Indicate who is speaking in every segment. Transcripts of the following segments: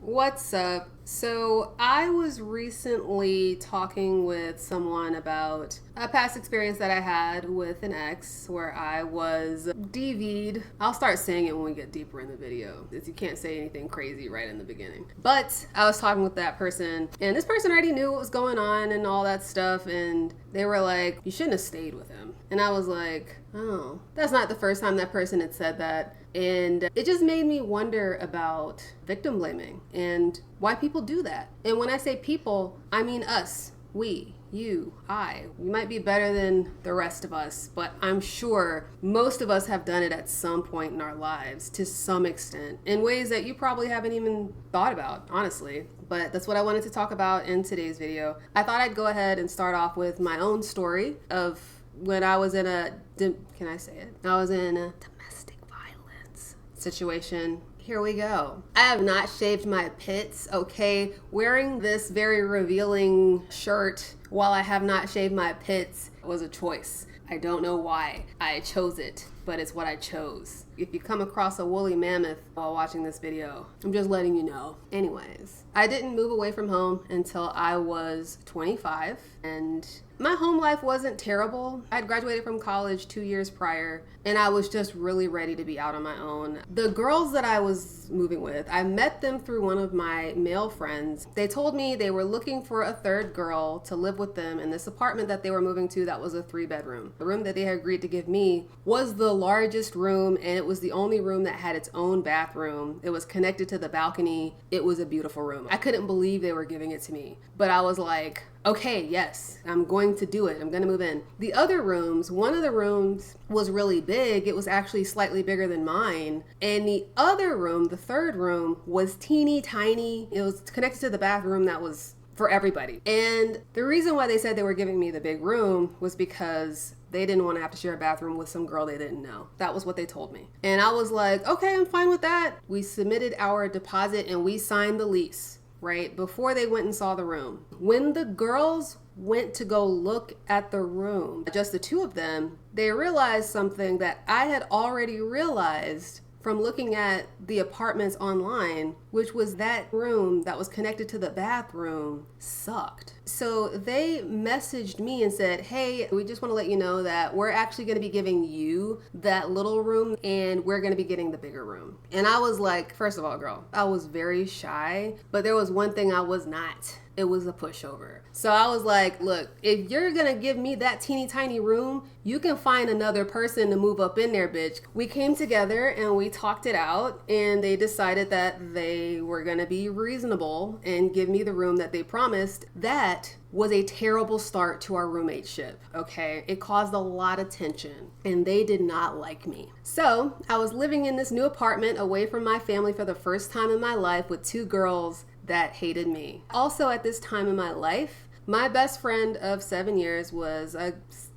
Speaker 1: What's up? So, I was recently talking with someone about a past experience that I had with an ex where I was DV'd. I'll start saying it when we get deeper in the video, because you can't say anything crazy right in the beginning. But I was talking with that person, and this person already knew what was going on and all that stuff, and they were like, "You shouldn't have stayed with him." And I was like, oh, that's not the first time that person had said that. And it just made me wonder about victim blaming and why people do that. And when I say people, I mean us, we, you, I. We might be better than the rest of us, but I'm sure most of us have done it at some point in our lives to some extent in ways that you probably haven't even thought about, honestly. But that's what I wanted to talk about in today's video. I thought I'd go ahead and start off with my own story of when I was in a, can I say it? I was in a domestic violence situation. Here we go. I have not shaved my pits, okay? Wearing this very revealing shirt while I have not shaved my pits was a choice. I don't know why I chose it, but it's what I chose. If you come across a woolly mammoth while watching this video, I'm just letting you know. Anyways, I didn't move away from home until I was 25, and my home life wasn't terrible. I'd graduated from college 2 years prior, and I was just really ready to be out on my own. The girls that I was moving with, I met them through one of my male friends. They told me they were looking for a third girl to live with them in this apartment that they were moving to that was a 3-bedroom. The room that they had agreed to give me was the largest room, and it was the only room that had its own bathroom. It was connected to the balcony. It was a beautiful room. I couldn't believe they were giving it to me, but I was like, okay, yes, I'm going to do it. I'm going to move in. The other rooms, one of the rooms was really big. It was actually slightly bigger than mine. And the other room, the third room, was teeny tiny. It was connected to the bathroom that was for everybody. And the reason why they said they were giving me the big room was because they didn't want to have to share a bathroom with some girl they didn't know. That was what they told me. And I was like, okay, I'm fine with that. We submitted our deposit and we signed the lease right before they went and saw the room. When the girls went to go look at the room, just the two of them, they realized something that I had already realized from looking at the apartments online, which was that room that was connected to the bathroom sucked. So they messaged me and said, hey, we just want to let you know that we're actually going to be giving you that little room and we're going to be getting the bigger room. And I was like, first of all, girl, I was very shy, but there was one thing I was not. It was a pushover. So I was like, look, if you're gonna give me that teeny tiny room, you can find another person to move up in there, bitch. We came together and we talked it out, and they decided that they were gonna be reasonable and give me the room that they promised. That was a terrible start to our roommateship, okay? It caused a lot of tension, and they did not like me. So I was living in this new apartment away from my family for the first time in my life with two girls that hated me. Also at this time in my life, my best friend of 7 years was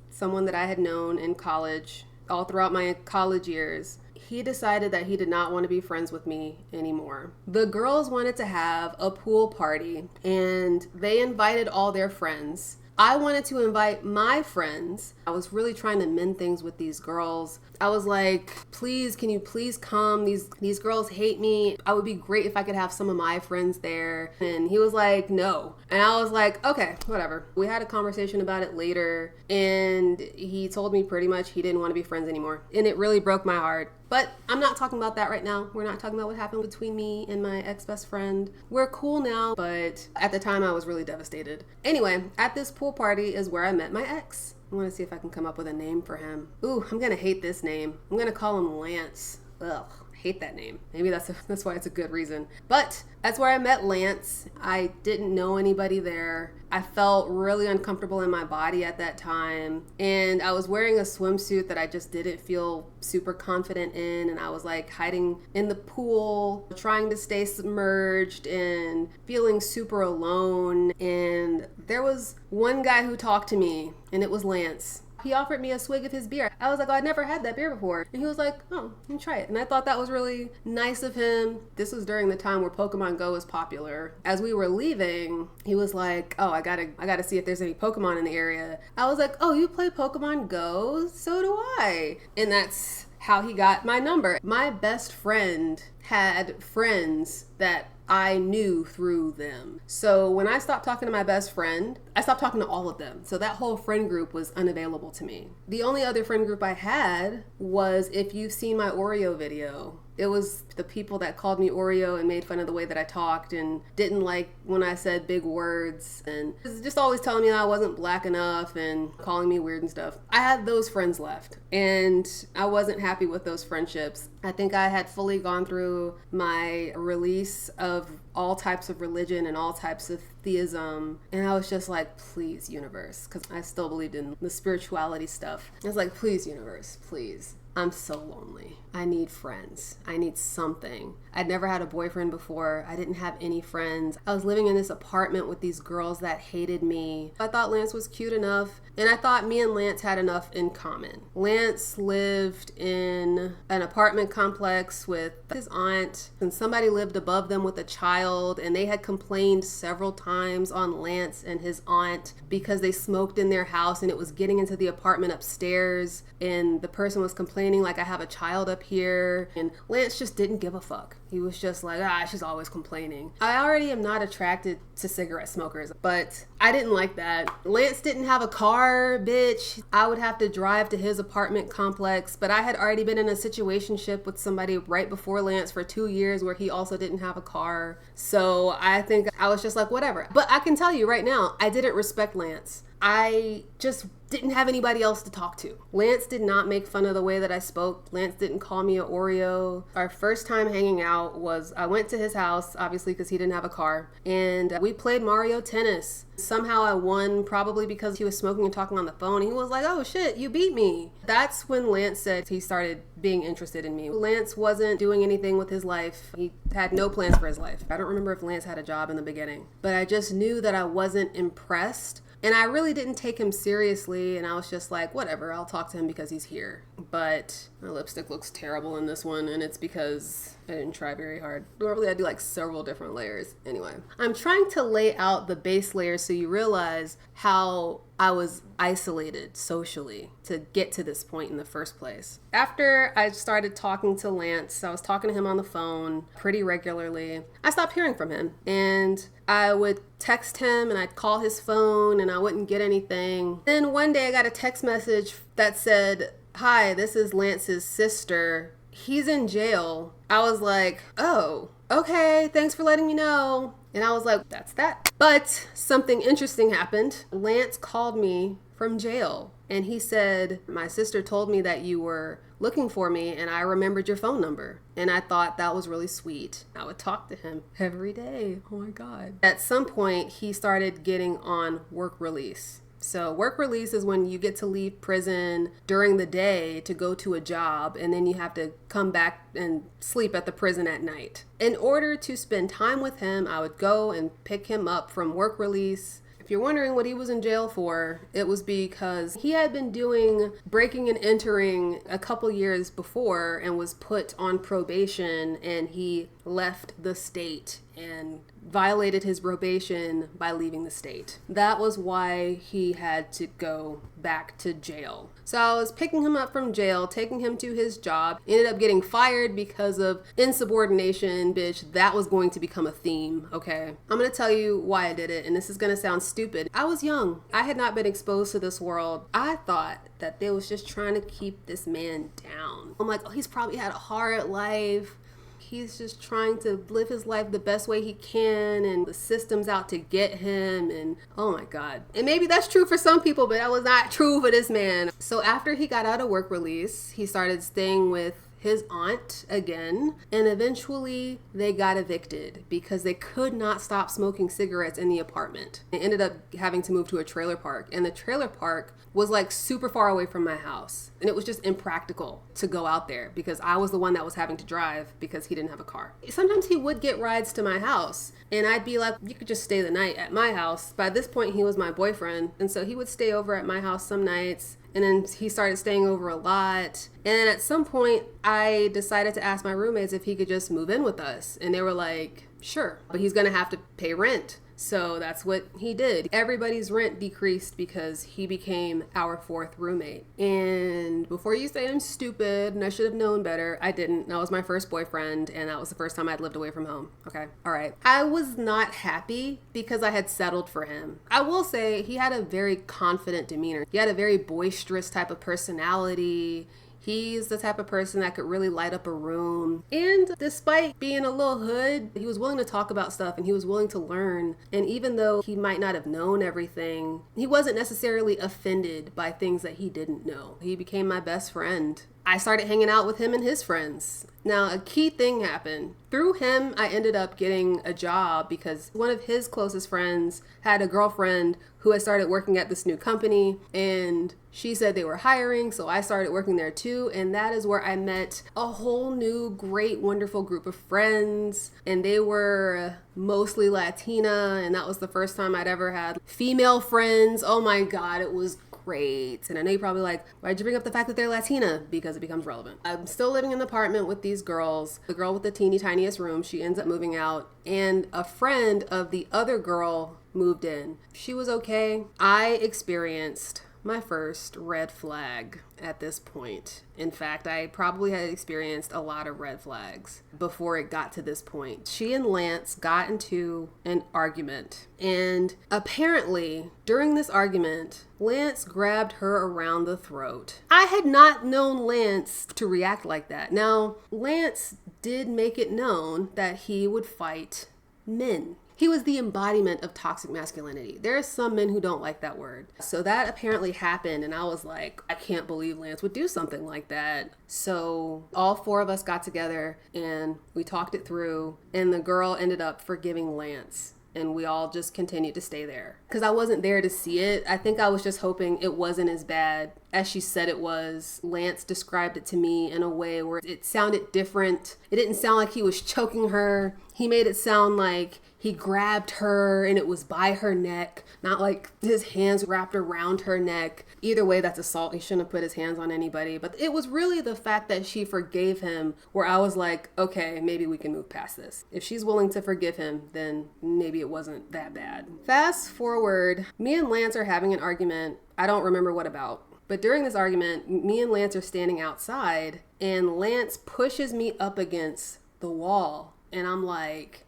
Speaker 1: someone that I had known in college all throughout my college years. He decided that he did not want to be friends with me anymore. The girls wanted to have a pool party and they invited all their friends. I wanted to invite my friends. I was really trying to mend things with these girls. I was like, please, can you please come? These girls hate me. I would be great if I could have some of my friends there. And he was like, no. And I was like, okay, whatever. We had a conversation about it later, and he told me pretty much he didn't want to be friends anymore. And it really broke my heart. But I'm not talking about that right now. We're not talking about what happened between me and my ex-best friend. We're cool now, but at the time I was really devastated. Anyway, at this pool party is where I met my ex. I want to see if I can come up with a name for him. Ooh, I'm gonna hate this name. I'm gonna call him Lance. Ugh, hate that name. Maybe that's why it's a good reason. But that's where I met Lance. I didn't know anybody there. I felt really uncomfortable in my body at that time, and I was wearing a swimsuit that I just didn't feel super confident in, and I was like hiding in the pool, trying to stay submerged and feeling super alone. And there was one guy who talked to me, and it was Lance. He offered me a swig of his beer. I was like, oh, I'd never had that beer before. And he was like, oh, you can try it. And I thought that was really nice of him. This was during the time where Pokemon Go was popular. As we were leaving, he was like, oh, I gotta see if there's any Pokemon in the area. I was like, oh, you play Pokemon Go? So do I. And that's how he got my number. My best friend had friends that I knew through them. So when I stopped talking to my best friend, I stopped talking to all of them. So that whole friend group was unavailable to me. The only other friend group I had was, if you've seen my Oreo video, it was the people that called me Oreo and made fun of the way that I talked and didn't like when I said big words and was just always telling me that I wasn't black enough and calling me weird and stuff. I had those friends left and I wasn't happy with those friendships. I think I had fully gone through my release of all types of religion and all types of theism, and I was just like, please, universe, because I still believed in the spirituality stuff. I was like, please, universe, please. I'm so lonely. I need friends. I need something. I'd never had a boyfriend before. I didn't have any friends. I was living in this apartment with these girls that hated me. I thought Lance was cute enough, and I thought me and Lance had enough in common. Lance lived in an apartment complex with his aunt, and somebody lived above them with a child, and they had complained several times on Lance and his aunt because they smoked in their house and it was getting into the apartment upstairs, and the person was complaining like, I have a child up here, and Lance just didn't give a fuck. He was just like, she's always complaining. I already am not attracted to cigarette smokers, but I didn't like that. Lance didn't have a car, bitch. I would have to drive to his apartment complex, but I had already been in a situationship with somebody right before Lance for 2 years where he also didn't have a car. So I think I was just like, whatever. But I can tell you right now, I didn't respect Lance. I just didn't have anybody else to talk to. Lance did not make fun of the way that I spoke. Lance didn't call me an Oreo. Our first time hanging out was, I went to his house, obviously because he didn't have a car, and we played Mario Tennis. Somehow I won, probably because he was smoking and talking on the phone. He was like, oh shit, you beat me. That's when Lance said he started being interested in me. Lance wasn't doing anything with his life. He had no plans for his life. I don't remember if Lance had a job in the beginning, but I just knew that I wasn't impressed. And I really didn't take him seriously, and I was just like, whatever, I'll talk to him because he's here. But my lipstick looks terrible in this one, and it's because I didn't try very hard. Normally I do like several different layers. Anyway, I'm trying to lay out the base layers so you realize how I was isolated socially to get to this point in the first place. After I started talking to Lance, I was talking to him on the phone pretty regularly. I stopped hearing from him, and I would text him and I'd call his phone and I wouldn't get anything. Then one day I got a text message that said, hi, this is Lance's sister. He's in jail. I was like, oh, okay, thanks for letting me know. And I was like, that's that. But something interesting happened. Lance called me from jail and he said, my sister told me that you were looking for me and I remembered your phone number. And I thought that was really sweet. I would talk to him every day. Oh my God. At some point, he started getting on work release. So work release is when you get to leave prison during the day to go to a job, and then you have to come back and sleep at the prison at night. In order to spend time with him, I would go and pick him up from work release. If you're wondering what he was in jail for, it was because he had been doing breaking and entering a couple years before and was put on probation, and he left the state and violated his probation by leaving the state. That was why he had to go back to jail. So I was picking him up from jail, taking him to his job, ended up getting fired because of insubordination, bitch. That was going to become a theme, okay? I'm gonna tell you why I did it, and this is gonna sound stupid. I was young. I had not been exposed to this world. I thought that they was just trying to keep this man down. I'm like, oh, he's probably had a hard life. He's just trying to live his life the best way he can, and the system's out to get him, and oh my God. And maybe that's true for some people, but that was not true for this man. So after he got out of work release, he started staying with his aunt again, and eventually they got evicted because they could not stop smoking cigarettes in the apartment. They ended up having to move to a trailer park, and the trailer park was like super far away from my house, and it was just impractical to go out there because I was the one that was having to drive because he didn't have a car. Sometimes he would get rides to my house, and I'd be like, you could just stay the night at my house. By this point, he was my boyfriend, and so he would stay over at my house some nights. And then he started staying over a lot. And then at some point, I decided to ask my roommates if he could just move in with us. And they were like, sure, but he's gonna have to pay rent. So that's what he did. Everybody's rent decreased because he became our fourth roommate. And before you say I'm stupid and I should have known better, I didn't. That was my first boyfriend, and that was the first time I'd lived away from home. Okay. All right. I was not happy because I had settled for him. I will say he had a very confident demeanor. He had a very boisterous type of personality. He's the type of person that could really light up a room. And despite being a little hood, he was willing to talk about stuff and he was willing to learn. And even though he might not have known everything, he wasn't necessarily offended by things that he didn't know. He became my best friend. I started hanging out with him and his friends. Now, a key thing happened. Through him, I ended up getting a job because one of his closest friends had a girlfriend who had started working at this new company, and she said they were hiring, so I started working there too, and that is where I met a whole new, great, wonderful group of friends, and they were mostly Latina, and that was the first time I'd ever had female friends. Oh my God, it was great. And I know you're probably like, why'd you bring up the fact that they're Latina? Because it becomes relevant. I'm still living in the apartment with these girls. The girl with the teeny tiniest room, she ends up moving out, and a friend of the other girl moved in. She was okay. I experienced my first red flag at this point. In fact, I probably had experienced a lot of red flags before it got to this point. She and Lance got into an argument, and apparently during this argument, Lance grabbed her around the throat. I had not known Lance to react like that. Now, Lance did make it known that he would fight men. He was the embodiment of toxic masculinity. There are some men who don't like that word. So that apparently happened, and I was like, I can't believe Lance would do something like that. So all four of us got together and we talked it through, and the girl ended up forgiving Lance. And we all just continued to stay there. Because I wasn't there to see it. I think I was just hoping it wasn't as bad as she said it was. Lance described it to me in a way where it sounded different. It didn't sound like he was choking her. He made it sound like he grabbed her and it was by her neck, not like his hands wrapped around her neck. Either way, that's assault. He shouldn't have put his hands on anybody. But it was really the fact that she forgave him where I was like, okay, maybe we can move past this. If she's willing to forgive him, then maybe it wasn't that bad. Fast forward, me and Lance are having an argument. I don't remember what about. But during this argument, me and Lance are standing outside, and Lance pushes me up against the wall. And I'm like,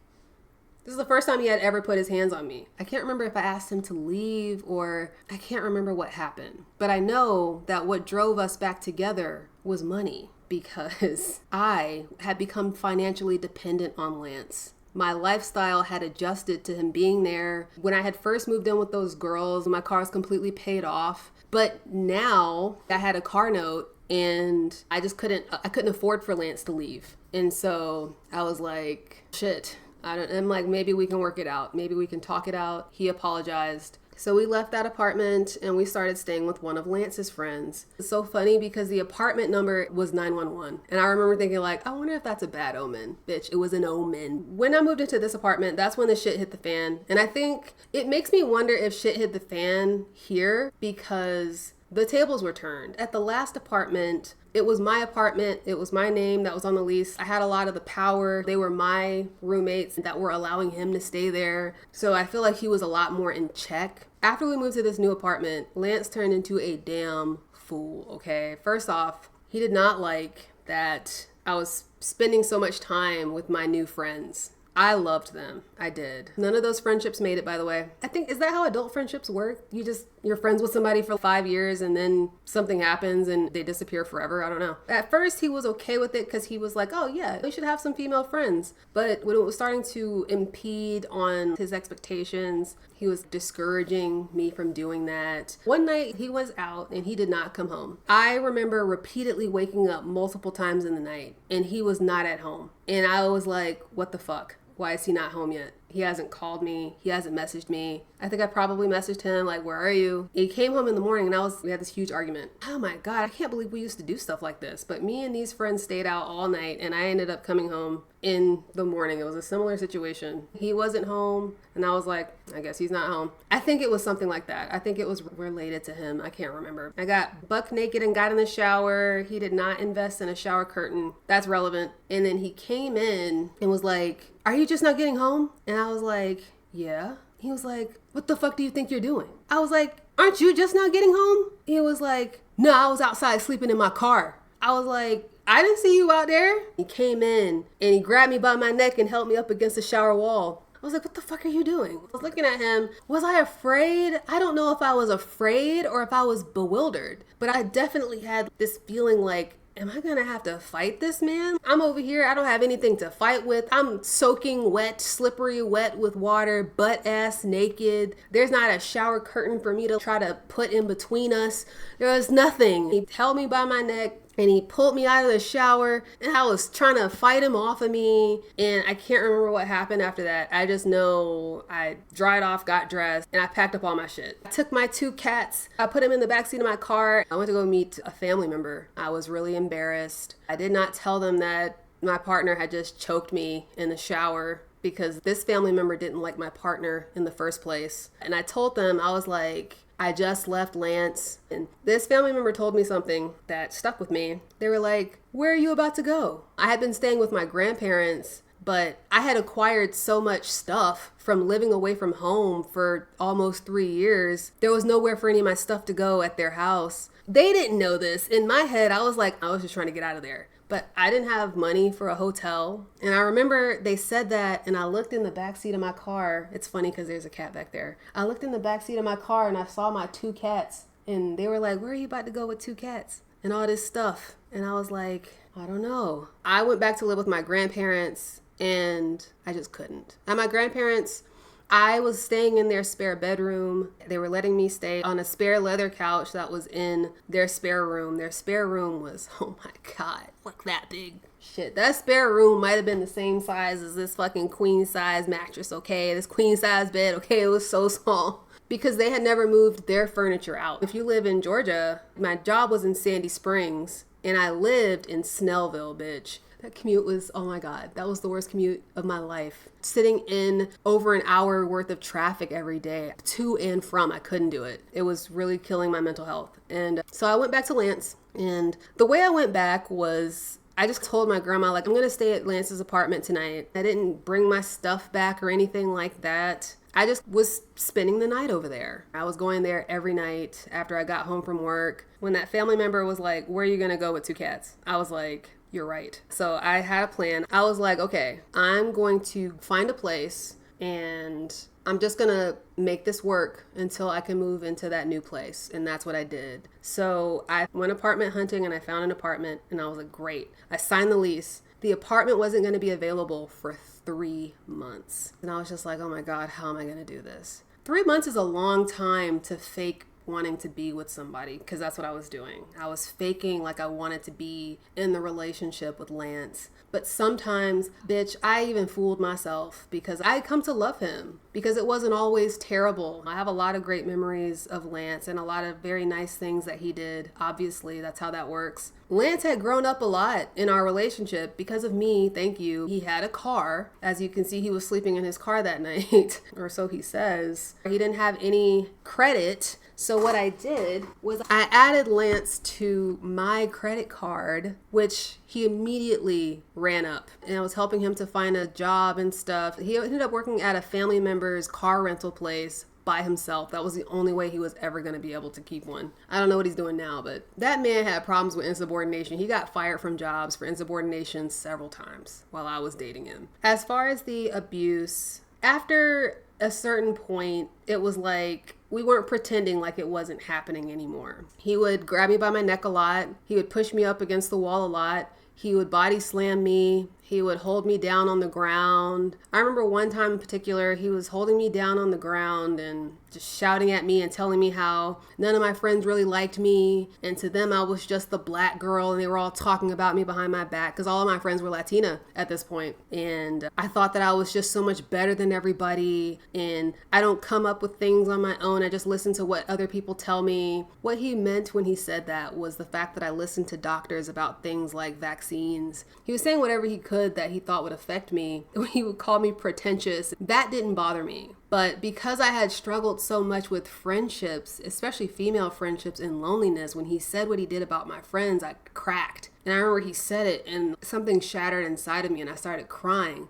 Speaker 1: this is the first time he had ever put his hands on me. I can't remember if I asked him to leave or I can't remember what happened. But I know that what drove us back together was money, because I had become financially dependent on Lance. My lifestyle had adjusted to him being there. When I had first moved in with those girls, my car was completely paid off. But now I had a car note and I couldn't afford for Lance to leave. And so I was like, shit. I'm like, maybe we can work it out. Maybe we can talk it out. He apologized. So we left that apartment and we started staying with one of Lance's friends. It's so funny because the apartment number was 911. And I remember thinking like, I wonder if that's a bad omen. Bitch, it was an omen. When I moved into this apartment, that's when the shit hit the fan. And I think it makes me wonder if shit hit the fan here because the tables were turned. At the last apartment, it was my apartment. It was my name that was on the lease. I had a lot of the power. They were my roommates that were allowing him to stay there. So I feel like he was a lot more in check. After we moved to this new apartment, Lance turned into a damn fool, okay? First off, he did not like that I was spending so much time with my new friends. I loved them. I did. None of those friendships made it, by the way. I think, is that how adult friendships work? You're friends with somebody for 5 years and then something happens and they disappear forever. I don't know. At first, he was okay with it because he was like, oh yeah, we should have some female friends. But when it was starting to impede on his expectations, he was discouraging me from doing that. One night he was out and he did not come home. I remember repeatedly waking up multiple times in the night and he was not at home. And I was like, what the fuck? Why is he not home yet? He hasn't called me. He hasn't messaged me. I think I probably messaged him like, where are you? He came home in the morning and we had this huge argument. Oh my God, I can't believe we used to do stuff like this. But me and these friends stayed out all night and I ended up coming home in the morning. It was a similar situation. He wasn't home and I was like, I guess he's not home. I think it was something like that. I think it was related to him. I can't remember. I got buck naked and got in the shower. He did not invest in a shower curtain. That's relevant. And then he came in and was like, are you just not getting home? And I was like, yeah. He was like, what the fuck do you think you're doing? I was like, aren't you just now getting home? He was like, no, I was outside sleeping in my car. I was like, I didn't see you out there. He came in and he grabbed me by my neck and held me up against the shower wall. I was like, what the fuck are you doing? I was looking at him. Was I afraid? I don't know if I was afraid or if I was bewildered, but I definitely had this feeling like, am I gonna have to fight this man? I'm over here, I don't have anything to fight with. I'm soaking wet, slippery wet with water, butt ass naked. There's not a shower curtain for me to try to put in between us. There was nothing. He held me by my neck and he pulled me out of the shower and I was trying to fight him off of me. And I can't remember what happened after that. I just know I dried off, got dressed, and I packed up all my shit. I took my 2 cats, I put them in the backseat of my car. I went to go meet a family member. I was really embarrassed. I did not tell them that my partner had just choked me in the shower because this family member didn't like my partner in the first place. And I told them, I was like, I just left Lance, and this family member told me something that stuck with me. They were like, where are you about to go? I had been staying with my grandparents, but I had acquired so much stuff from living away from home for almost 3 years. There was nowhere for any of my stuff to go at their house. They didn't know this. In my head, I was like, I was just trying to get out of there. But I didn't have money for a hotel. And I remember they said that, and I looked in the backseat of my car. It's funny because there's a cat back there. I looked in the backseat of my car and I saw my 2 cats. And they were like, where are you about to go with 2 cats? And all this stuff. And I was like, I don't know. I went back to live with my grandparents and I just couldn't. And my grandparents, I was staying in their spare bedroom. They were letting me stay on a spare leather couch that was in their spare room. Their spare room was, oh my God, like that big. Shit, that spare room might have been the same size as this fucking queen size mattress, okay? This queen size bed, okay? It was so small because they had never moved their furniture out. If you live in Georgia, my job was in Sandy Springs and I lived in Snellville, bitch. That commute was, oh my God, that was the worst commute of my life. Sitting in over an hour worth of traffic every day, to and from, I couldn't do it. It was really killing my mental health. And so I went back to Lance, and the way I went back was, I just told my grandma, like, I'm gonna stay at Lance's apartment tonight. I didn't bring my stuff back or anything like that. I just was spending the night over there. I was going there every night after I got home from work. When that family member was like, where are you gonna go with 2 cats? I was like, you're right. So I had a plan. I was like, okay, I'm going to find a place and I'm just gonna make this work until I can move into that new place. And that's what I did. So I went apartment hunting and I found an apartment and I was like, great. I signed the lease. The apartment wasn't gonna be available for 3 months. And I was just like, oh my God, how am I gonna do this? 3 months is a long time to fake wanting to be with somebody, because that's what I was doing. I was faking like I wanted to be in the relationship with Lance. But sometimes, bitch, I even fooled myself because I had come to love him because it wasn't always terrible. I have a lot of great memories of Lance and a lot of very nice things that he did. Obviously, that's how that works. Lance had grown up a lot in our relationship because of me. Thank you. He had a car. As you can see, he was sleeping in his car that night, or so he says. He didn't have any credit. So what I did was I added Lance to my credit card, which he immediately ran up. And I was helping him to find a job and stuff. He ended up working at a family member's car rental place by himself. That was the only way he was ever going to be able to keep one. I don't know what he's doing now, but that man had problems with insubordination. He got fired from jobs for insubordination several times while I was dating him. As far as the abuse, after a certain point, it was like we weren't pretending like it wasn't happening anymore. He would grab me by my neck a lot. He would push me up against the wall a lot. He would body slam me. He would hold me down on the ground. I remember one time in particular, he was holding me down on the ground and just shouting at me and telling me how none of my friends really liked me. And to them, I was just the black girl and they were all talking about me behind my back because all of my friends were Latina at this point. And I thought that I was just so much better than everybody. And I don't come up with things on my own. I just listen to what other people tell me. What he meant when he said that was the fact that I listened to doctors about things like vaccines. He was saying whatever he could that he thought would affect me. He would call me pretentious. That didn't bother me. But because I had struggled so much with friendships, especially female friendships and loneliness, when he said what he did about my friends, I cracked. And I remember he said it and something shattered inside of me and I started crying.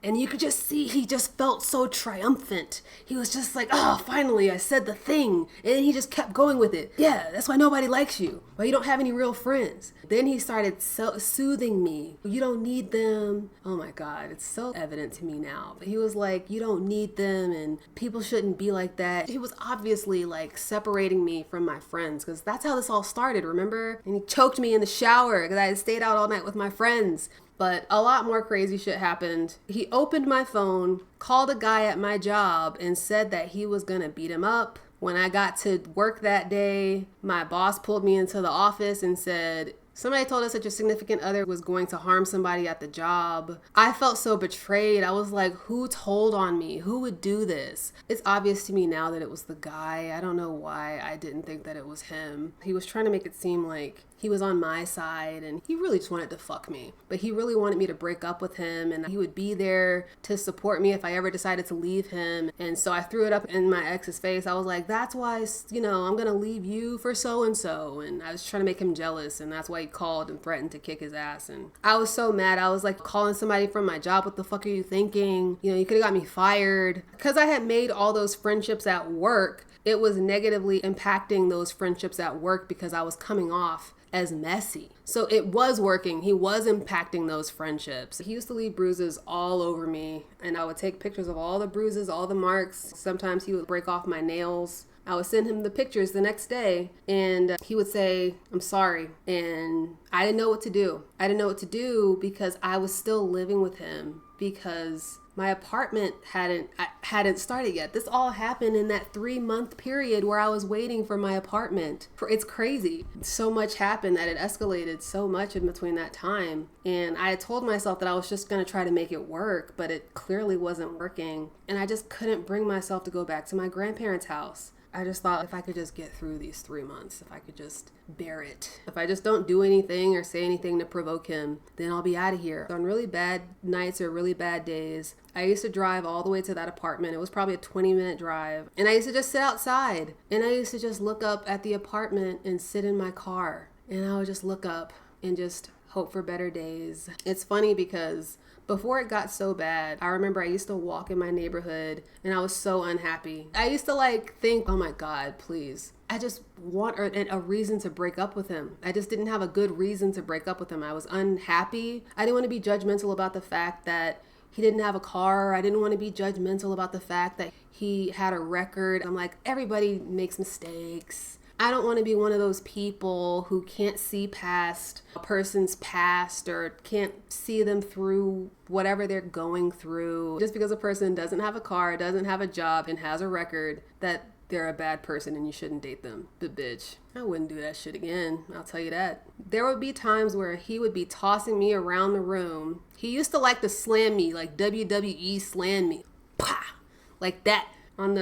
Speaker 1: And you could just see he just felt so triumphant. He was just like, oh, finally I said the thing. And then he just kept going with it. Yeah, that's why nobody likes you. Why you don't have any real friends. Then he started soothing me. You don't need them. Oh my God, it's so evident to me now. But he was like, you don't need them and people shouldn't be like that. He was obviously like separating me from my friends because that's how this all started, remember? And he choked me in the shower because I had stayed out all night with my friends. But a lot more crazy shit happened. He opened my phone, called a guy at my job, and said that he was gonna beat him up. When I got to work that day, my boss pulled me into the office and said, somebody told us that your significant other was going to harm somebody at the job. I felt so betrayed. I was like, who told on me? Who would do this? It's obvious to me now that it was the guy. I don't know why I didn't think that it was him. He was trying to make it seem like he was on my side and he really just wanted to fuck me. But he really wanted me to break up with him and he would be there to support me if I ever decided to leave him. And so I threw it up in my ex's face. I was like, that's why, I'm gonna leave you for so-and-so. And I was trying to make him jealous and that's why he called and threatened to kick his ass. And I was so mad. I was like calling somebody from my job, what the fuck are you thinking? You could have got me fired. Because I had made all those friendships at work, it was negatively impacting those friendships at work because I was coming off as messy. So it was working. He was impacting those friendships. He used to leave bruises all over me and I would take pictures of all the bruises, all the marks. Sometimes he would break off my nails. I would send him the pictures the next day and he would say, I'm sorry. And I didn't know what to do. I didn't know what to do because I was still living with him because my apartment hadn't started yet. This all happened in that 3-month period where I was waiting for my apartment. It's crazy. So much happened that it escalated so much in between that time. And I had told myself that I was just going to try to make it work, but it clearly wasn't working. And I just couldn't bring myself to go back to my grandparents' house. I just thought if I could just get through these 3 months, if I could just bear it, if I just don't do anything or say anything to provoke him, then I'll be out of here. On really bad nights or really bad days, I used to drive all the way to that apartment. It was probably a 20-minute drive. And I used to just sit outside. And I used to just look up at the apartment and sit in my car. And I would just look up and just hope for better days. It's funny because before it got so bad, I remember I used to walk in my neighborhood and I was so unhappy. I used to think, oh my God, please. I just want a reason to break up with him. I just didn't have a good reason to break up with him. I was unhappy. I didn't want to be judgmental about the fact that he didn't have a car. I didn't want to be judgmental about the fact that he had a record. I'm like, everybody makes mistakes. I don't want to be one of those people who can't see past a person's past or can't see them through whatever they're going through. Just because a person doesn't have a car, doesn't have a job, and has a record, that they're a bad person and you shouldn't date them. But bitch, I wouldn't do that shit again. I'll tell you that. There would be times where he would be tossing me around the room. He used to like to slam me, like WWE slam me. Pah! Like that. On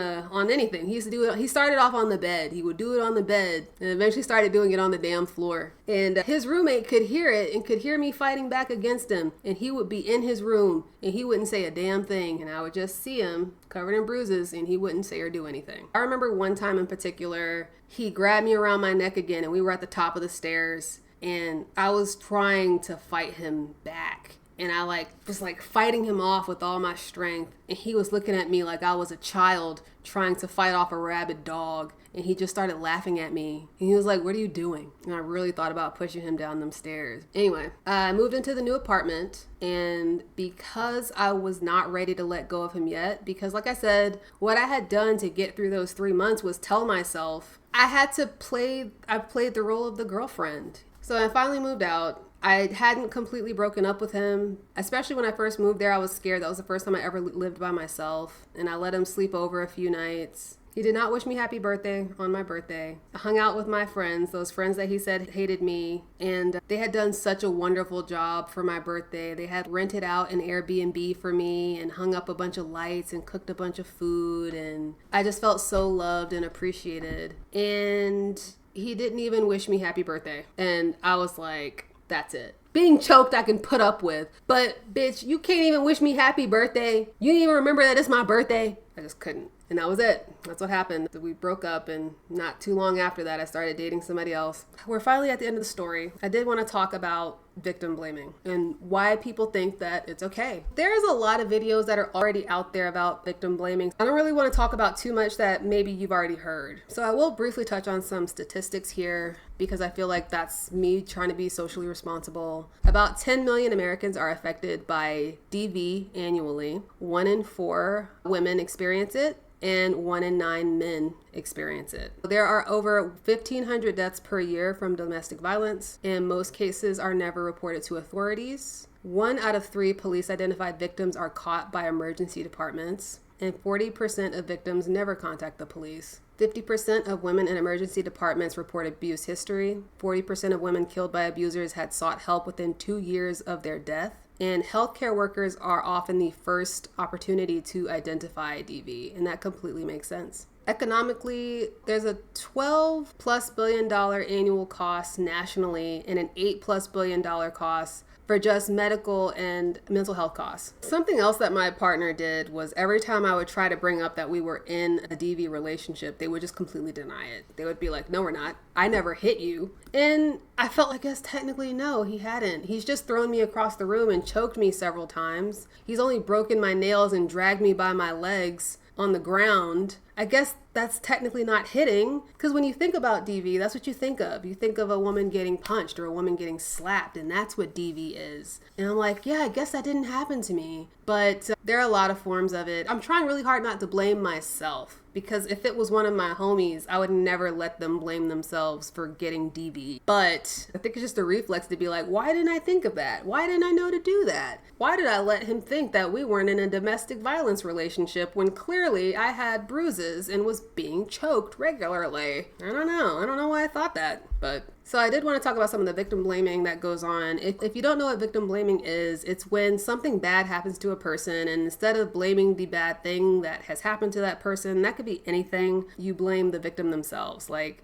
Speaker 1: anything. He used to do it. He started off on the bed. He would do it on the bed and eventually started doing it on the damn floor. And his roommate could hear it and could hear me fighting back against him. And he would be in his room and he wouldn't say a damn thing. And I would just see him covered in bruises and he wouldn't say or do anything. I remember one time in particular, he grabbed me around my neck again and we were at the top of the stairs and I was trying to fight him back. And I was fighting him off with all my strength. And he was looking at me like I was a child trying to fight off a rabid dog. And he just started laughing at me. And he was like, what are you doing? And I really thought about pushing him down them stairs. Anyway, I moved into the new apartment. And because I was not ready to let go of him yet, because like I said, what I had done to get through those 3 months was tell myself I played the role of the girlfriend. So I finally moved out. I hadn't completely broken up with him. Especially when I first moved there, I was scared. That was the first time I ever lived by myself. And I let him sleep over a few nights. He did not wish me happy birthday on my birthday. I hung out with my friends, those friends that he said hated me. And they had done such a wonderful job for my birthday. They had rented out an Airbnb for me and hung up a bunch of lights and cooked a bunch of food. And I just felt so loved and appreciated. And he didn't even wish me happy birthday. And I was like, that's it. Being choked I can put up with. But bitch, you can't even wish me happy birthday. You didn't even remember that it's my birthday. I just couldn't. And that was it. That's what happened. We broke up, and not too long after that, I started dating somebody else. We're finally at the end of the story. I did want to talk about victim blaming and why people think that it's okay. There's a lot of videos that are already out there about victim blaming. I don't really want to talk about too much that maybe you've already heard. So I will briefly touch on some statistics here because I feel like that's me trying to be socially responsible. About 10 million Americans are affected by DV annually. 1 in 4 women experience it, and 1 in 9 men experience it. There are over 1,500 deaths per year from domestic violence, and most cases are never reported to authorities. 1 out of 3 police-identified victims are caught by emergency departments, and 40% of victims never contact the police. 50% of women in emergency departments report abuse history. 40% of women killed by abusers had sought help within 2 years of their death. And healthcare workers are often the first opportunity to identify DV, and that completely makes sense. Economically, there's a $12+ billion annual cost nationally and an $8+ billion cost for just medical and mental health costs. Something else that my partner did was every time I would try to bring up that we were in a DV relationship, they would just completely deny it. They would be like, no, we're not. I never hit you. And I felt like, yes, technically, no, he hadn't. He's just thrown me across the room and choked me several times. He's only broken my nails and dragged me by my legs on the ground. I guess that's technically not hitting, because when you think about DV, that's what you think of. You think of a woman getting punched or a woman getting slapped, and that's what DV is. And I'm like, yeah, I guess that didn't happen to me. But there are a lot of forms of it. I'm trying really hard not to blame myself, because if it was one of my homies, I would never let them blame themselves for getting DV. But I think it's just a reflex to be like, why didn't I think of that? Why didn't I know to do that? Why did I let him think that we weren't in a domestic violence relationship when clearly I had bruises and was being choked regularly? I don't know why I thought that. But so I did want to talk about some of the victim blaming that goes on. If you don't know what victim blaming is, it's when something bad happens to a person, and instead of blaming the bad thing that has happened to that person, that could be anything, you blame the victim themselves. Like,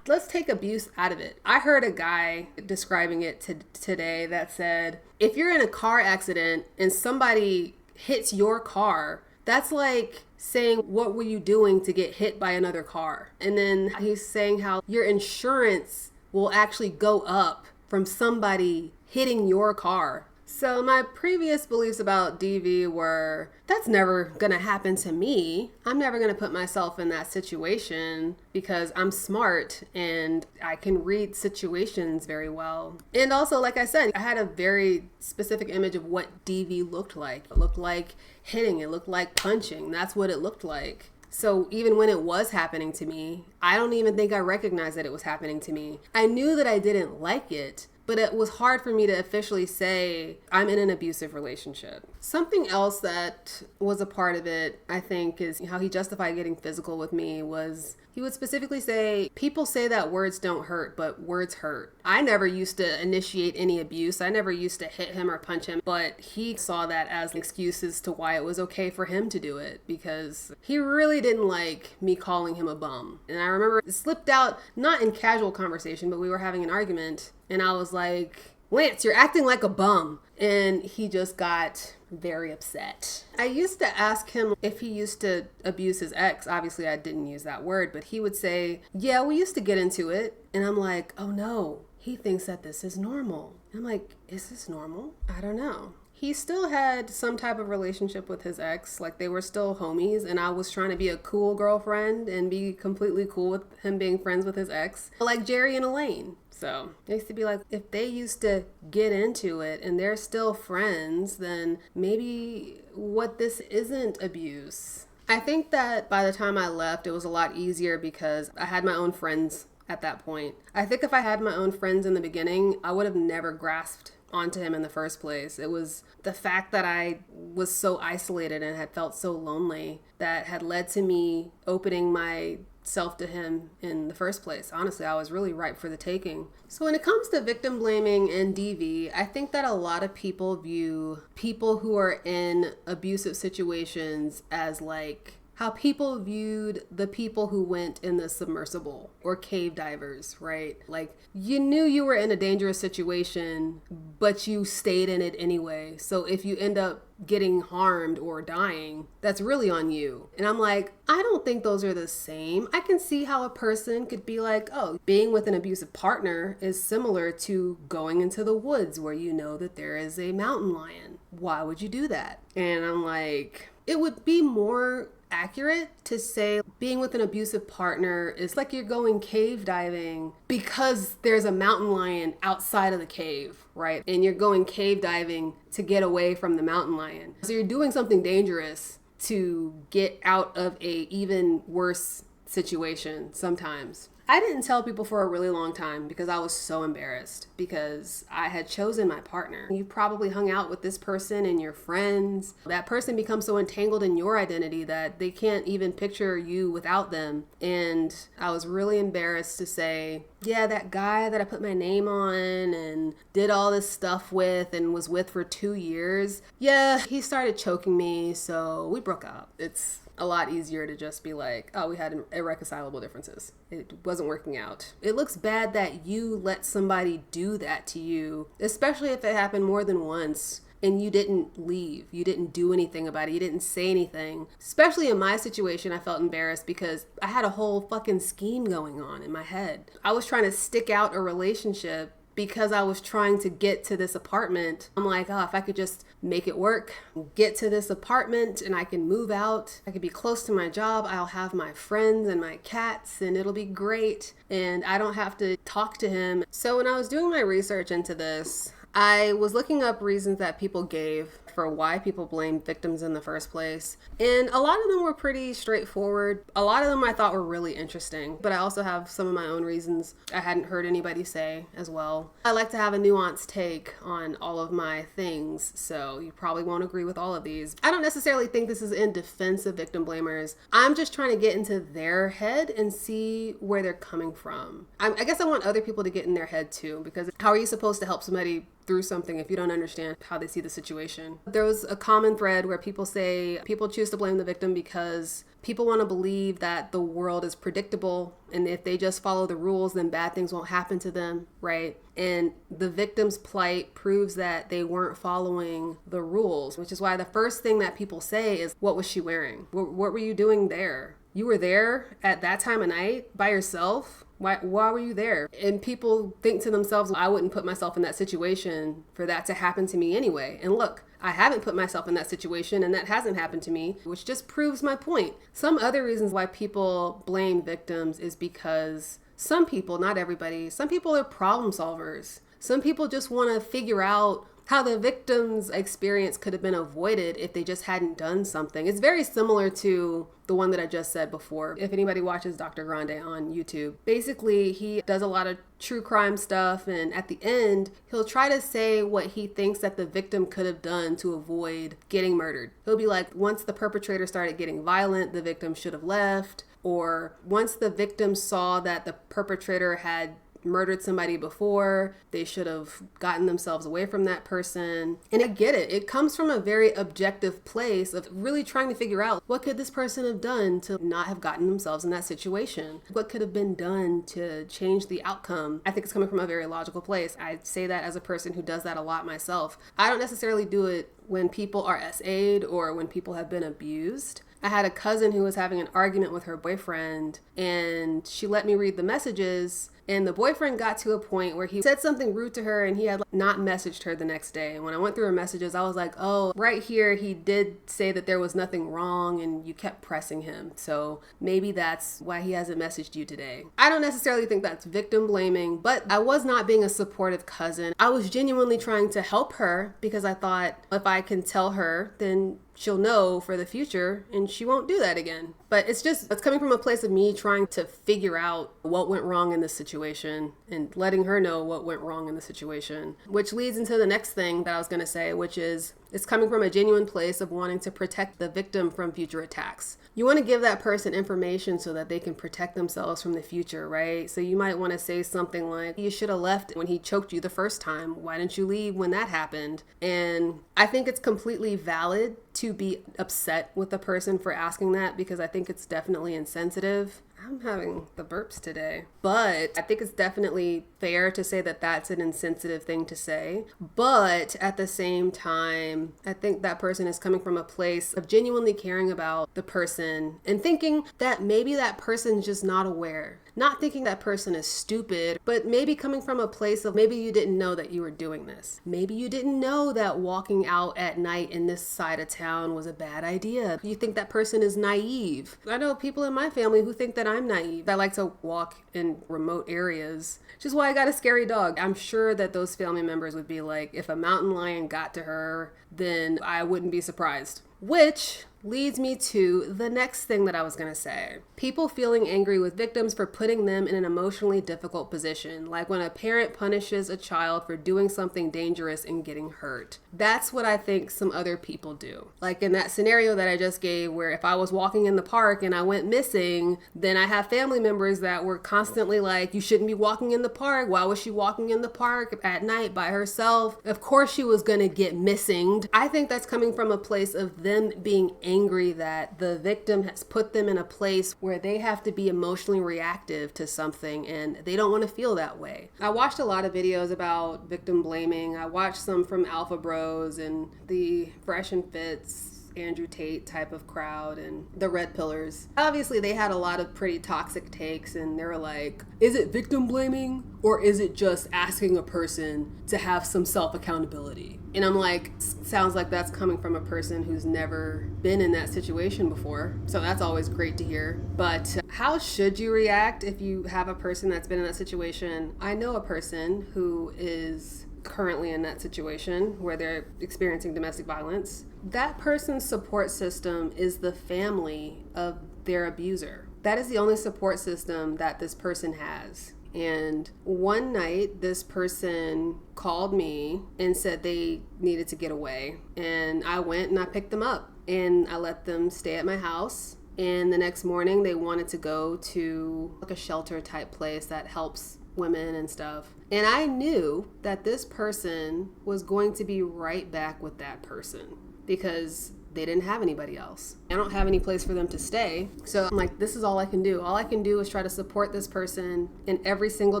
Speaker 1: let's take abuse out of it. I heard a guy describing it today that said, if you're in a car accident and somebody hits your car, that's like saying, what were you doing to get hit by another car? And then he's saying how your insurance will actually go up from somebody hitting your car. So my previous beliefs about DV were, that's never gonna happen to me. I'm never gonna put myself in that situation because I'm smart and I can read situations very well. And also, like I said, I had a very specific image of what DV looked like. It looked like hitting, it looked like punching. That's what it looked like. So even when it was happening to me, I don't even think I recognized that it was happening to me. I knew that I didn't like it, but it was hard for me to officially say I'm in an abusive relationship. Something else that was a part of it, I think, is how he justified getting physical with me was he would specifically say, people say that words don't hurt, but words hurt. I never used to initiate any abuse. I never used to hit him or punch him, but he saw that as excuses to why it was okay for him to do it, because he really didn't like me calling him a bum. And I remember it slipped out, not in casual conversation, but we were having an argument, and I was like, Lance, you're acting like a bum. And he just got very upset. I used to ask him if he used to abuse his ex. Obviously, I didn't use that word, but he would say, yeah, we used to get into it. And I'm like, oh no, he thinks that this is normal. I'm like, is this normal? I don't know. He still had some type of relationship with his ex, like they were still homies, and I was trying to be a cool girlfriend and be completely cool with him being friends with his ex, like Jerry and Elaine. So I used to be like, if they used to get into it and they're still friends, then maybe what this isn't abuse. I think that by the time I left, it was a lot easier because I had my own friends at that point. I think if I had my own friends in the beginning, I would have never grasped onto him in the first place. It was the fact that I was so isolated and had felt so lonely that had led to me opening myself to him in the first place. Honestly, I was really ripe for the taking. So when it comes to victim blaming and DV, I think that a lot of people view people who are in abusive situations as like how people viewed the people who went in the submersible or cave divers, right? Like, you knew you were in a dangerous situation, but you stayed in it anyway. So if you end up getting harmed or dying, that's really on you. And I'm like, I don't think those are the same. I can see how a person could be like, oh, being with an abusive partner is similar to going into the woods where you know that there is a mountain lion. Why would you do that? And I'm like, it would be more accurate to say being with an abusive partner is like you're going cave diving because there's a mountain lion outside of the cave, right? And you're going cave diving to get away from the mountain lion. So you're doing something dangerous to get out of a even worse situation sometimes. I didn't tell people for a really long time because I was so embarrassed because I had chosen my partner. You probably hung out with this person and your friends. That person becomes so entangled in your identity that they can't even picture you without them. And I was really embarrassed to say, yeah, that guy that I put my name on and did all this stuff with and was with for 2 years, yeah, he started choking me, so we broke up. It's a lot easier to just be like, oh, we had irreconcilable differences. It wasn't working out. It looks bad that you let somebody do that to you, especially if it happened more than once and you didn't leave. You didn't do anything about it. You didn't say anything. Especially in my situation, I felt embarrassed because I had a whole fucking scheme going on in my head. I was trying to stick out a relationship because I was trying to get to this apartment. I'm like, oh, if I could just make it work, get to this apartment and I can move out. I could be close to my job. I'll have my friends and my cats and it'll be great. And I don't have to talk to him. So when I was doing my research into this, I was looking up reasons that people gave for why people blame victims in the first place. And a lot of them were pretty straightforward. A lot of them I thought were really interesting, but I also have some of my own reasons I hadn't heard anybody say as well. I like to have a nuanced take on all of my things, so you probably won't agree with all of these. I don't necessarily think this is in defense of victim blamers. I'm just trying to get into their head and see where they're coming from. I guess I want other people to get in their head too, because how are you supposed to help somebody through something if you don't understand how they see the situation? There was a common thread where people say people choose to blame the victim because people want to believe that the world is predictable and if they just follow the rules, then bad things won't happen to them, right? And the victim's plight proves that they weren't following the rules, which is why the first thing that people say is, what was she wearing? What were you doing there? You were there at that time of night by yourself? Why were you there? And people think to themselves, I wouldn't put myself in that situation for that to happen to me anyway. And look, I haven't put myself in that situation and that hasn't happened to me, which just proves my point. Some other reasons why people blame victims is because some people, not everybody, some people are problem solvers. Some people just want to figure out how the victim's experience could have been avoided if they just hadn't done something. It's very similar to the one that I just said before. If anybody watches Dr. Grande on YouTube, basically he does a lot of true crime stuff, and at the end, he'll try to say what he thinks that the victim could have done to avoid getting murdered. He'll be like, once the perpetrator started getting violent, the victim should have left, or once the victim saw that the perpetrator had murdered somebody before, they should have gotten themselves away from that person. And I get it. It comes from a very objective place of really trying to figure out what could this person have done to not have gotten themselves in that situation? What could have been done to change the outcome? I think it's coming from a very logical place. I say that as a person who does that a lot myself. I don't necessarily do it when people are SA'd or when people have been abused. I had a cousin who was having an argument with her boyfriend and she let me read the messages, and the boyfriend got to a point where he said something rude to her and he had not messaged her the next day. And when I went through her messages, I was like, oh, right here he did say that there was nothing wrong and you kept pressing him. So maybe that's why he hasn't messaged you today. I don't necessarily think that's victim blaming, but I was not being a supportive cousin. I was genuinely trying to help her because I thought if I can tell her, then she'll know for the future and she won't do that again. But it's coming from a place of me trying to figure out what went wrong in this situation and letting her know what went wrong in the situation, which leads into the next thing that I was going to say, which is It's coming from a genuine place of wanting to protect the victim from future attacks. You want to give that person information so that they can protect themselves from the future, right? So you might want to say something like, you should have left when he choked you the first time. Why didn't you leave when that happened? And I think it's completely valid to be upset with the person for asking that, because I think it's definitely insensitive. I'm having the burps today. But I think it's definitely fair to say that that's an insensitive thing to say. But at the same time, I think that person is coming from a place of genuinely caring about the person and thinking that maybe that person's just not aware. Not thinking that person is stupid, but maybe coming from a place of maybe you didn't know that you were doing this. Maybe you didn't know that walking out at night in this side of town was a bad idea. You think that person is naive. I know people in my family who think that I'm naive. I like to walk in remote areas, which is why I got a scary dog. I'm sure that those family members would be like, if a mountain lion got to her, then I wouldn't be surprised. Which leads me to the next thing that I was going to say. People feeling angry with victims for putting them in an emotionally difficult position, like when a parent punishes a child for doing something dangerous and getting hurt. That's what I think some other people do. Like in that scenario that I just gave, where if I was walking in the park and I went missing, then I have family members that were constantly like, you shouldn't be walking in the park. Why was she walking in the park at night by herself? Of course she was going to get missing. I think that's coming from a place of them being angry that the victim has put them in a place where they have to be emotionally reactive to something and they don't want to feel that way. I watched a lot of videos about victim blaming. I watched some from Alpha Bros and the Fresh and Fits, Andrew Tate type of crowd, and the Red Pillars. Obviously they had a lot of pretty toxic takes, and they were like, is it victim blaming or is it just asking a person to have some self-accountability? And I'm like, sounds like that's coming from a person who's never been in that situation before. So that's always great to hear. But how should you react if you have a person that's been in that situation? I know a person who is currently in that situation where they're experiencing domestic violence. That person's support system is the family of their abuser. That is the only support system that this person has. And one night, this person called me and said they needed to get away. And I went and I picked them up and I let them stay at my house. And the next morning, they wanted to go to like a shelter type place that helps women and stuff. And I knew that this person was going to be right back with that person because they didn't have anybody else. I don't have any place for them to stay. So I'm like, this is all I can do. All I can do is try to support this person in every single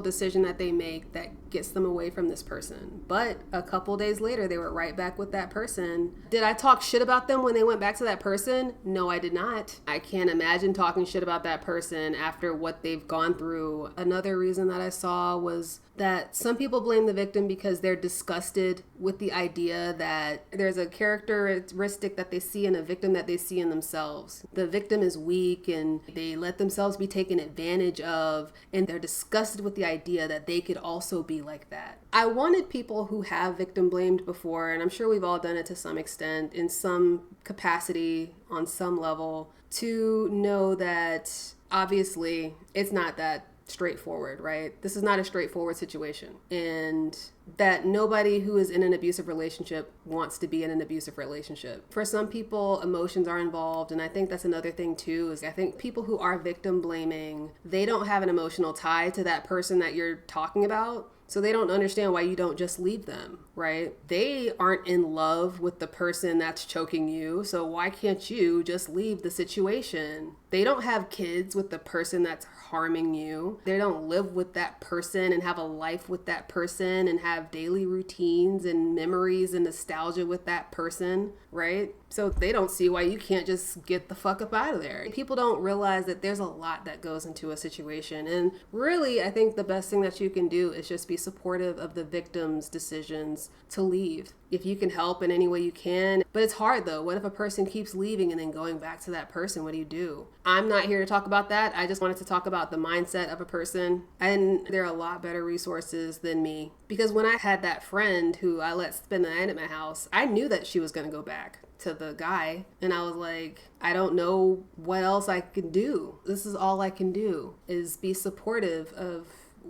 Speaker 1: decision that they make that gets them away from this person. But a couple days later, they were right back with that person. Did I talk shit about them when they went back to that person? No, I did not. I can't imagine talking shit about that person after what they've gone through. Another reason that I saw was that some people blame the victim because they're disgusted with the idea that there's a characteristic that they see in a victim that they see in themselves. The victim is weak and they let themselves be taken advantage of, and they're disgusted with the idea that they could also be like that. I wanted people who have victim blamed before, and I'm sure we've all done it to some extent, in some capacity, on some level, to know that obviously it's not that straightforward, right? This is not a straightforward situation. And that nobody who is in an abusive relationship wants to be in an abusive relationship. For some people, emotions are involved. And I think that's another thing too, is I think people who are victim blaming, they don't have an emotional tie to that person that you're talking about. So they don't understand why you don't just leave them, right? They aren't in love with the person that's choking you. So why can't you just leave the situation? They don't have kids with the person that's harming you. They don't live with that person and have a life with that person and have daily routines and memories and nostalgia with that person, right? So they don't see why you can't just get the fuck up out of there. People don't realize that there's a lot that goes into a situation. And really, I think the best thing that you can do is just be supportive of the victim's decisions to leave. If you can help in any way you can. But it's hard though. What if a person keeps leaving and then going back to that person? What do you do? I'm not here to talk about that. I just wanted to talk about the mindset of a person. And there are a lot better resources than me. Because when I had that friend who I let spend the night at my house, I knew that she was going to go back to the guy. And I was like, I don't know what else I can do. This is all I can do, is be supportive of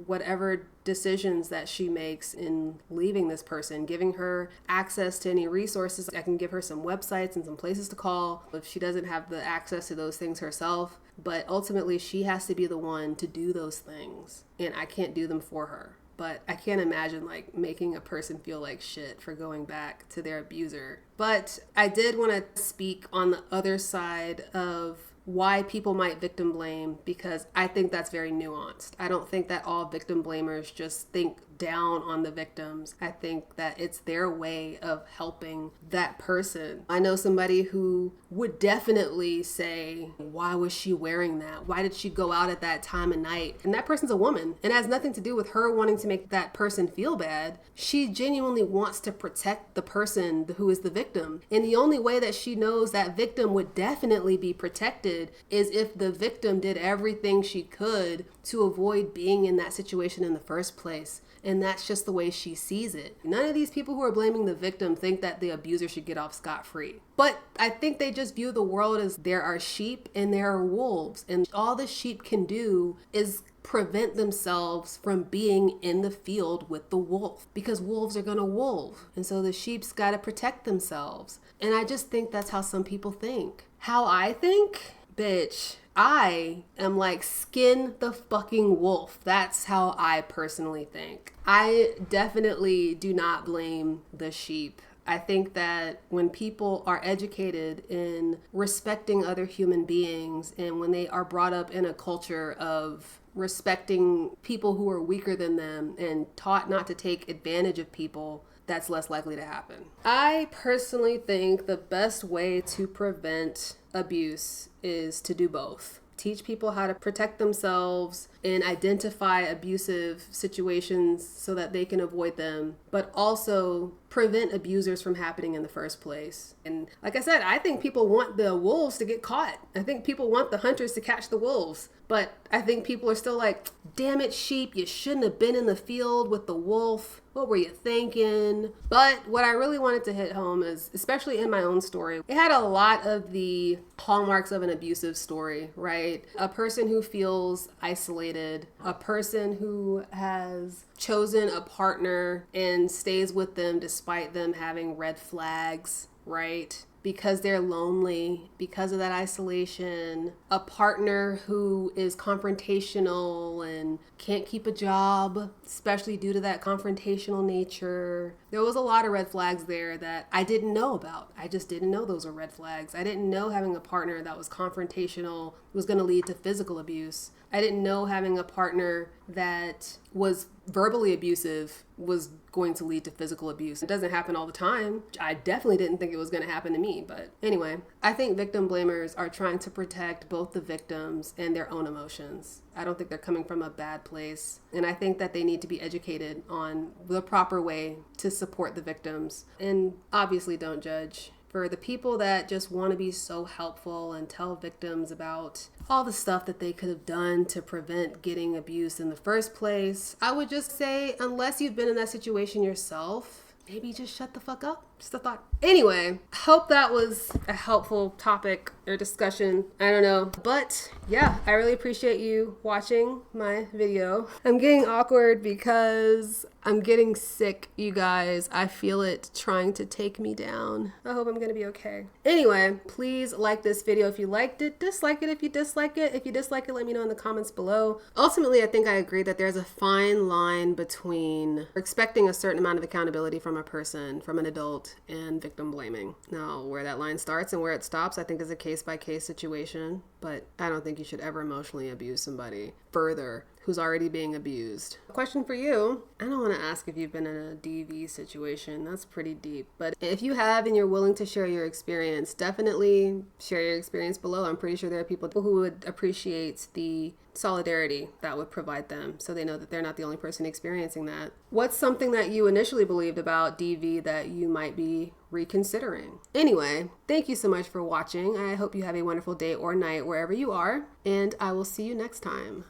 Speaker 1: whatever decisions that she makes in leaving this person, giving her access to any resources. I can give her some websites and some places to call if she doesn't have the access to those things herself. But ultimately, she has to be the one to do those things, and I can't do them for her. But I can't imagine like making a person feel like shit for going back to their abuser. But I did want to speak on the other side of why people might victim blame, because I think that's very nuanced. I don't think that all victim blamers just think down on the victims. I think that it's their way of helping that person. I know somebody who would definitely say, why was she wearing that? Why did she go out at that time of night? And that person's a woman, and it has nothing to do with her wanting to make that person feel bad. She genuinely wants to protect the person who is the victim. And the only way that she knows that victim would definitely be protected is if the victim did everything she could to avoid being in that situation in the first place. And that's just the way she sees it. None of these people who are blaming the victim think that the abuser should get off scot-free. But I think they just view the world as there are sheep and there are wolves. And all the sheep can do is prevent themselves from being in the field with the wolf, because wolves are gonna wolf. And so the sheep's gotta protect themselves. And I just think that's how some people think. How I think? Bitch, I am like, skin the fucking wolf. That's how I personally think. I definitely do not blame the sheep. I think that when people are educated in respecting other human beings, and when they are brought up in a culture of respecting people who are weaker than them and taught not to take advantage of people, that's less likely to happen. I personally think the best way to prevent abuse is to do both. Teach people how to protect themselves and identify abusive situations so that they can avoid them, but also prevent abusers from happening in the first place. And like I said, I think people want the wolves to get caught. I think people want the hunters to catch the wolves. But I think people are still like, damn it, sheep, you shouldn't have been in the field with the wolf. What were you thinking? But what I really wanted to hit home is, especially in my own story, it had a lot of the hallmarks of an abusive story, right? A person who feels isolated, a person who has chosen a partner and stays with them despite them having red flags, right? Because they're lonely, because of that isolation, a partner who is confrontational and can't keep a job, especially due to that confrontational nature. There was a lot of red flags there that I didn't know about. I just didn't know those were red flags. I didn't know having a partner that was confrontational was going to lead to physical abuse. I didn't know having a partner that was verbally abusive was going to lead to physical abuse. It doesn't happen all the time. I definitely didn't think it was going to happen to me. But anyway, I think victim blamers are trying to protect both the victims and their own emotions. I don't think they're coming from a bad place. And I think that they need to be educated on the proper way to support the victims. And obviously don't judge. For the people that just want to be so helpful and tell victims about all the stuff that they could have done to prevent getting abused in the first place, I would just say, unless you've been in that situation yourself, maybe just shut the fuck up. Just a thought. Anyway, hope that was a helpful topic or discussion. I don't know. But yeah, I really appreciate you watching my video. I'm getting awkward because I'm getting sick, you guys. I feel it trying to take me down. I hope I'm gonna be okay. Anyway, please like this video if you liked it. Dislike it if you dislike it. If you dislike it, let me know in the comments below. Ultimately, I think I agree that there's a fine line between expecting a certain amount of accountability from a person, from an adult, and victim blaming. Now, where that line starts and where it stops, I think is a case-by-case situation, but I don't think you should ever emotionally abuse somebody further who's already being abused. Question for you. I don't want to ask if you've been in a DV situation. That's pretty deep. But if you have and you're willing to share your experience, definitely share your experience below. I'm pretty sure there are people who would appreciate the solidarity that would provide them so they know that they're not the only person experiencing that. What's something that you initially believed about DV that you might be reconsidering? Anyway, thank you so much for watching. I hope you have a wonderful day or night wherever you are, and I will see you next time.